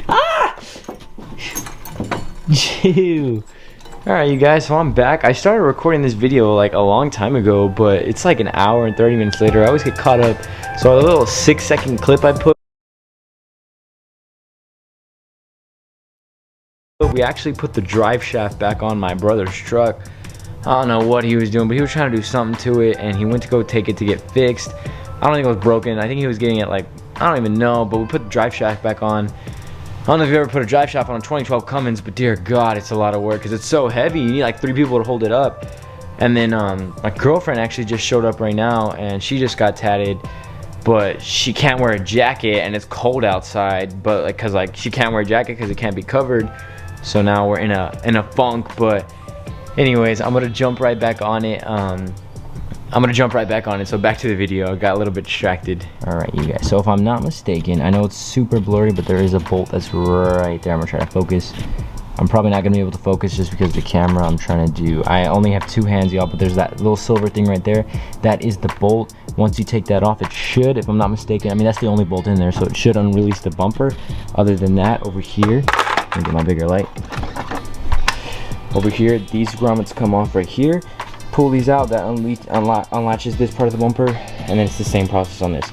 Ah! Ew. Alright, you guys, so I'm back. I started recording this video like a long time ago, but it's like an hour and 30 minutes later. I always get caught up. So a little 6-second clip I put. We actually put the drive shaft back on my brother's truck. I don't know what he was doing, but he was trying to do something to it, and he went to go take it to get fixed. I don't think it was broken. I think he was getting it like, I don't even know, but we put the drive shaft back on. I don't know if you ever put a drive shaft on a 2012 Cummins, but dear God, it's a lot of work because it's so heavy. You need like 3 people to hold it up. And then my girlfriend actually just showed up right now, and she just got tatted, but she can't wear a jacket, and it's cold outside. But like, cause like she can't wear a jacket because it can't be covered. So now we're in a funk. But anyways, I'm gonna jump right back on it. So back to the video. I got a little bit distracted. Alright, you guys, so if I'm not mistaken, I know it's super blurry, but there is a bolt that's right there. I'm gonna try to focus. I'm probably not gonna be able to focus just because of the camera I'm trying to do. I only have 2 hands, y'all, but there's that little silver thing right there. That is the bolt. Once you take that off, it should, if I'm not mistaken, I mean, that's the only bolt in there, so it should unrelease the bumper. Other than that, over here, let me get my bigger light. Over here, these grommets come off right here. Pull these out, that unlatches this part of the bumper, and then it's the same process on this.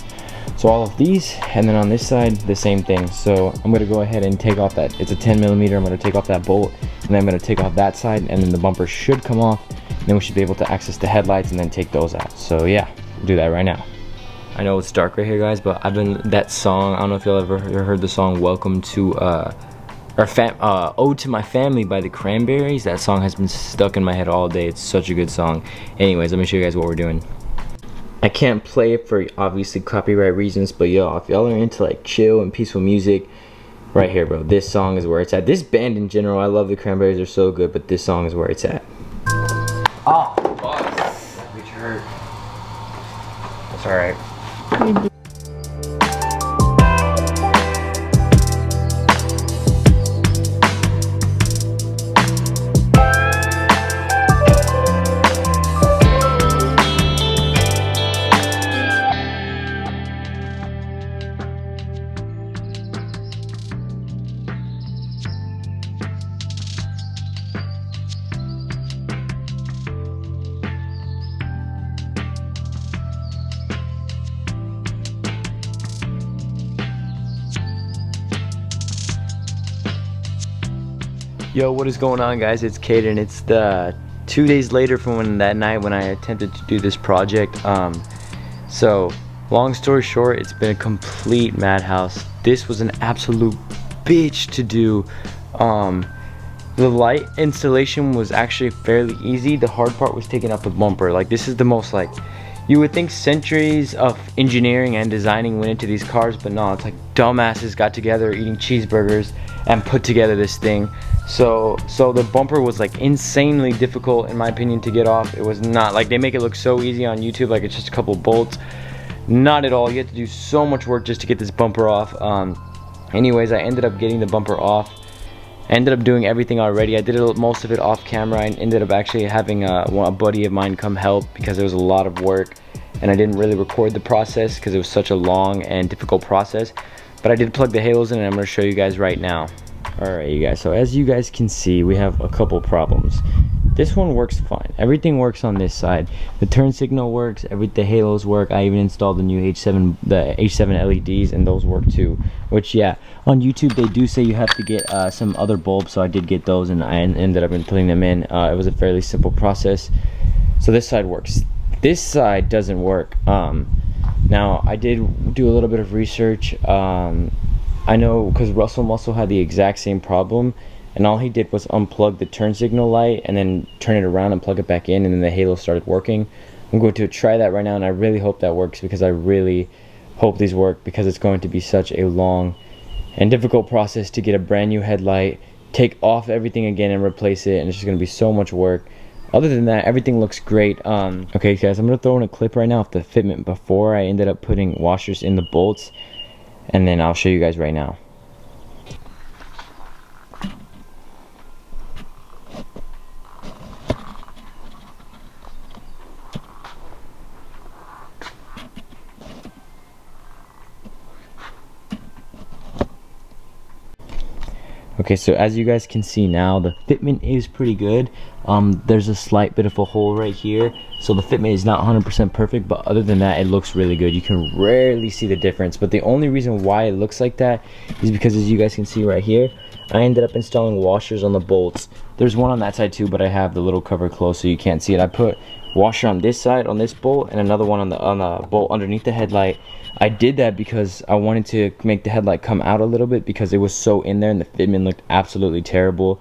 So all of these, and then on this side, the same thing. So I'm gonna go ahead and take off that, it's a 10mm, I'm gonna take off that bolt, and then I'm gonna take off that side, and then the bumper should come off, and then we should be able to access the headlights and then take those out. So yeah, we'll do that right now. I know it's dark right here, guys, but that song, I don't know if y'all ever heard the song Welcome to Ode to My Family by the Cranberries. That song has been stuck in my head all day. It's such a good song. Anyways, let me show you guys what we're doing. I can't play it for obviously copyright reasons, but yo, if y'all are into like chill and peaceful music, right here, bro, this song is where it's at. This band in general, I love the Cranberries, they're so good, but this song is where it's at. Oh, fuck. That bitch hurt. That's alright. Yo, what is going on, guys? It's Caden. It's the 2 days later from that night when I attempted to do this project. So long story short, it's been a complete madhouse. This was an absolute bitch to do. The light installation was actually fairly easy. The hard part was taking out the bumper. Like, this is the most, like, you would think centuries of engineering and designing went into these cars, but no, it's like dumbasses got together eating cheeseburgers and put together this thing. So the bumper was like insanely difficult, in my opinion, to get off. It was not like, they make it look so easy on YouTube, like it's just a couple bolts. Not at all. You have to do so much work just to get this bumper off. Anyways, I ended up getting the bumper off. I ended up doing everything already. I did most of it off camera. I ended up actually having a buddy of mine come help because there was a lot of work, and I didn't really record the process because it was such a long and difficult process. But I did plug the halos in, and I'm going to show you guys right now. Alright, you guys, so as you guys can see, we have a couple problems. This one works fine. Everything works on this side. The turn signal works, the halos work. I even installed the new H7 LEDs, and those work too. Which, yeah, on YouTube they do say you have to get some other bulbs, so I did get those, and I ended up putting them in. It was a fairly simple process. So this side works. This side doesn't work. Now, I did do a little bit of research. I know because Russell Muscle had the exact same problem, and all he did was unplug the turn signal light and then turn it around and plug it back in, and then the halo started working. I'm going to try that right now, and I really hope that works, because I really hope these work, because it's going to be such a long and difficult process to get a brand new headlight, take off everything again and replace it, and it's just going to be so much work. Other than that, everything looks great. Okay guys, I'm going to throw in a clip right now of the fitment before I ended up putting washers in the bolts, and then I'll show you guys right now. Okay, so as you guys can see now, the fitment is pretty good. There's a slight bit of a hole right here, so the fitment is not 100% perfect, but other than that, it looks really good. You can rarely see the difference, but the only reason why it looks like that is because, as you guys can see right here, I ended up installing washers on the bolts. There's one on that side too, but I have the little cover closed so you can't see it. I put washer on this side, on this bolt, and another one on the bolt underneath the headlight. I did that because I wanted to make the headlight come out a little bit because it was so in there and the fitment looked absolutely terrible.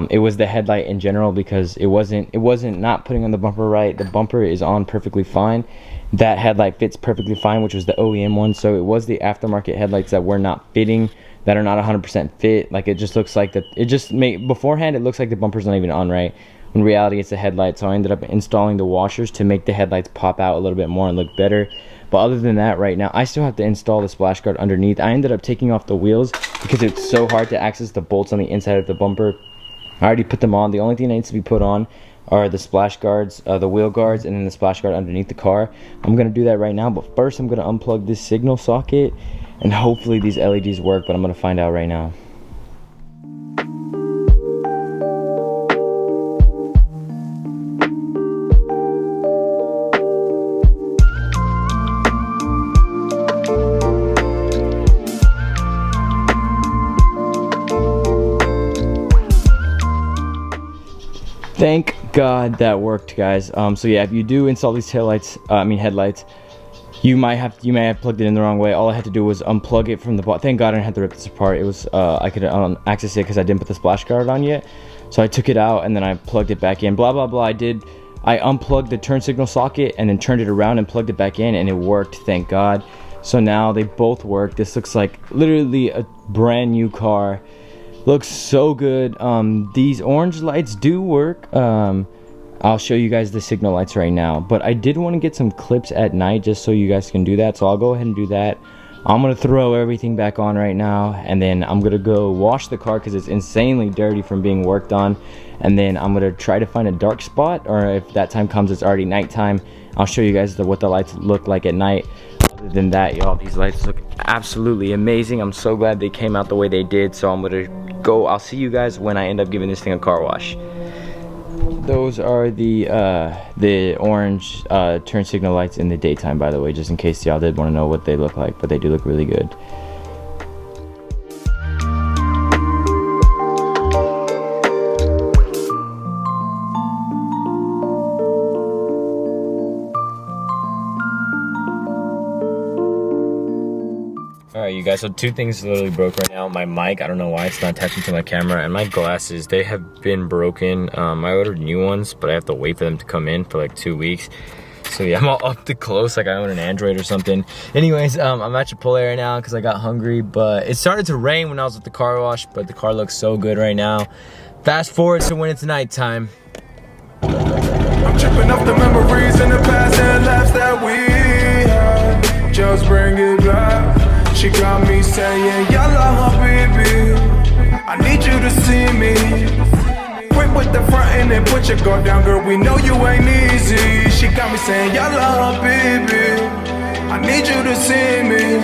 It was the headlight in general because it wasn't not putting on the bumper right. The bumper is on perfectly fine. That headlight fits perfectly fine, which was the OEM one. So it was the aftermarket headlights that were not fitting, that are not 100% fit. Like, it just looks like that. It just made beforehand it looks like the bumper's not even on right. In reality, it's the headlight. So I ended up installing the washers to make the headlights pop out a little bit more and look better. But other than that, right now I still have to install the splash guard underneath. I ended up taking off the wheels because it's so hard to access the bolts on the inside of the bumper. I already put them on. The only thing that needs to be put on are the splash guards, the wheel guards, and then the splash guard underneath the car. I'm gonna do that right now, but first I'm gonna unplug this signal socket, and hopefully these LEDs work, but I'm gonna find out right now. Thank God that worked, guys. So yeah, if you do install these headlights, you may have plugged it in the wrong way. All I had to do was unplug it from the bottom. Thank God I didn't have to rip this apart. It was I could access it because I didn't put the splash guard on yet. So I took it out and then I plugged it back in. Blah blah blah. I unplugged the turn signal socket and then turned it around and plugged it back in, and it worked. Thank God. So now they both work. This looks like literally a brand new car. Looks so good. These orange lights do work. I'll show you guys the signal lights right now, but I did want to get some clips at night just so you guys can do that, so I'll go ahead and do that. I'm gonna throw everything back on right now, and then I'm gonna go wash the car because it's insanely dirty from being worked on, and then I'm gonna try to find a dark spot, or if that time comes it's already nighttime, I'll show you guys what the lights look like at night. Other than that, y'all, these lights look absolutely amazing. I'm so glad they came out the way they did. So I'm gonna go, I'll see you guys when I end up giving this thing a car wash. Those are the orange turn signal lights in the daytime, by the way, just in case y'all did want to know what they look like, but they do look really good. Alright, you guys, so two things literally broke right now. My mic, I don't know why it's not attaching to my camera, and my glasses, they have been broken. I ordered new ones, but I have to wait for them to come in for like 2 weeks. So yeah, I'm all up to close like I own an Android or something. Anyways, I'm at Chipotle right now because I got hungry, but it started to rain when I was at the car wash, but the car looks so good right now. Fast forward to when it's nighttime. I'm tripping off the memories in the past and laughs that we had. Just bring it back. She got me saying, yalla habibi, I need you to see me. Quick with the front and then put your guard down, girl, we know you ain't easy. She got me saying, yalla habibi, I need you to see me.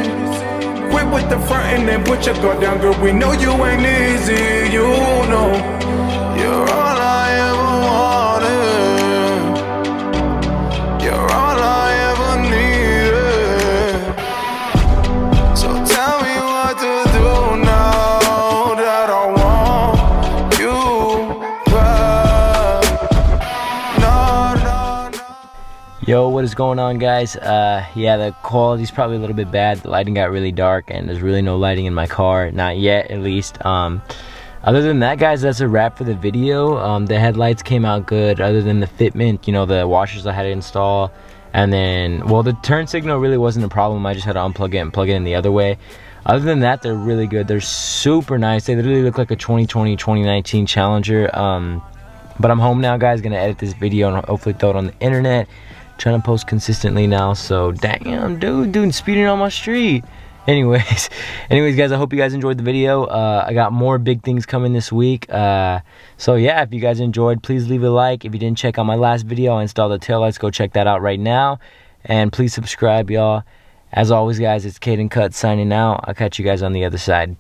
Quick with the front and then put your guard down, girl, we know you ain't easy. You know, you're all I ever wanted. You're all I ever needed. Yo, what is going on, guys? Yeah, the quality's probably a little bit bad. The lighting got really dark and there's really no lighting in my car, not yet at least. Other than that, guys, that's a wrap for the video. The headlights came out good. Other than the fitment, you know, the washers I had to install, and then, well, the turn signal really wasn't a problem. I just had to unplug it and plug it in the other way. Other than that, they're really good. They're super nice. They literally look like a 2020-2019 Challenger. But I'm home now, guys. Gonna edit this video and hopefully throw it on the internet. Trying to post consistently now, so damn, dude, speeding on my street. Anyways, guys, I hope you guys enjoyed the video. I got more big things coming this week. So yeah, if you guys enjoyed, please leave a like. If you didn't check out my last video, I installed the taillights. Go check that out right now, and please subscribe, y'all. As always, guys, it's Caden Cut signing out. I'll catch you guys on the other side.